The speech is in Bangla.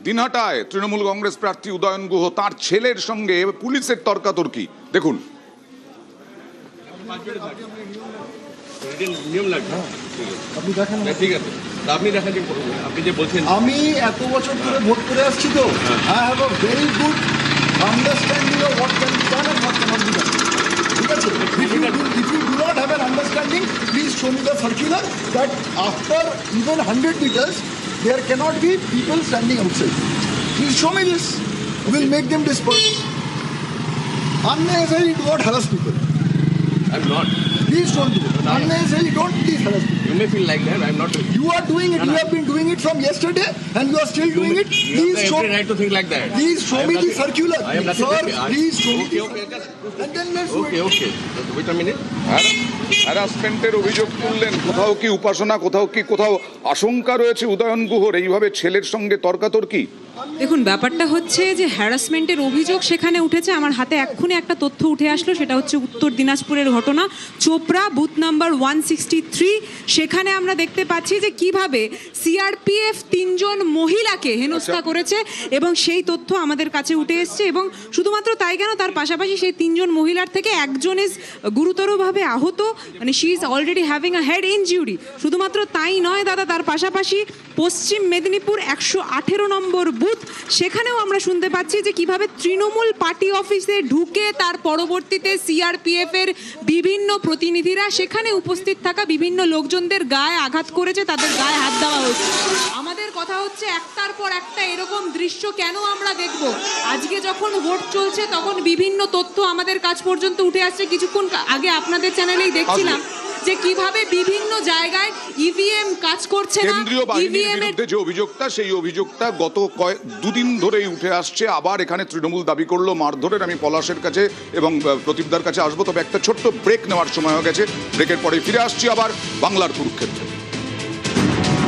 দিনহাটায় তৃণমূল কংগ্রেস প্রার্থী উদয়ন গুহ তার ছেলের সঙ্গে পুলিশের তর্কাতর্কি দেখুন। আমি এত বছর ধরে ভোট করে আসছি তো I have a very good understanding of what can be done and what cannot be done. ঠিক আছে, if you do not have an understanding, please show me the circular that after even 100 meters there cannot be people standing outside. Please show me this. We'll make them disperse. Unnecessarily do not harass people. I'm not. Please don't do it. Unnecessarily don't please harass people. You may feel like that. I'm not. You are doing it. You have been doing it from yesterday, and you are still doing it. You have every right to think like that. Please show me the circular. I am nothing. Sir, please show me. Okay. And then let's Okay. Wait a minute. হ্যারাসমেন্টের অভিযোগ তুললেন। কোথাও কি উপাসনা, কোথাও আশঙ্কা রয়েছে উদয়ন গুহর এইভাবে ছেলের সঙ্গে তর্কাতর্কি? দেখুন, ব্যাপারটা হচ্ছে যে হ্যারাসমেন্টের অভিযোগ সেখানে উঠেছে। আমার হাতে এক্ষুনি একটা তথ্য উঠে আসলো, সেটা হচ্ছে উত্তর দিনাজপুরের ঘটনা, চোপড়া বুথ নাম্বার 163। সেখানে আমরা দেখতে পাচ্ছি যে কিভাবে সিআরপিএফ 3 জন মহিলাকে হেনস্থা করেছে এবং সেই তথ্য আমাদের কাছে উঠে এসছে। এবং শুধুমাত্র তাই কেন, তার পাশাপাশি সেই 3 জন মহিলার থেকে একজন ইজ গুরুতরভাবে আহত, মানে she is already having a head injury. শুধুমাত্র তাই নয় দাদা, তার পাশাপাশি পশ্চিম মেদিনীপুর 118 নম্বর বুথ, সেখানেও আমরা শুনতে পাচ্ছি যে কিভাবে তৃণমূল পার্টি অফিসে ঢুকে তার পরবর্তীতে সিআরপিএফ এর বিভিন্ন প্রতিনিধিরা সেখানে উপস্থিত থাকা বিভিন্ন লোকজনদের গায়ে আঘাত করেছে, তাদের গায়ে হাত দেওয়া হয়েছে। আমাদের কথা হচ্ছে একটার পর একটা এরকম দৃশ্য কেন আমরা দেখব? আজকে যখন ভোট চলছে তখন বিভিন্ন তথ্য আমাদের কাছ পর্যন্ত উঠে আসছে। কিছুক্ষণ আগে আপনাদের চ্যানেলেই দেখছিলাম যে কিভাবে বিভিন্ন জায়গায় ইভিএম কাজ করছে না। কেন্দ্রীয় বাহিনীর বিরুদ্ধে যে অভিযোগটা, সেই অভিযোগটা গত দুদিন ধরেই উঠে আসছে। আবার এখানে তৃণমূল দাবি করলো মারধরের। আমি পলাশের কাছে এবং প্রদীপদার কাছে আসবো, তবে একটা ছোট্ট ব্রেক নেওয়ার সময় হয়ে গেছে। ব্রেকের পরে ফিরে আসছি আবার বাংলার কুরুক্ষেত্রে।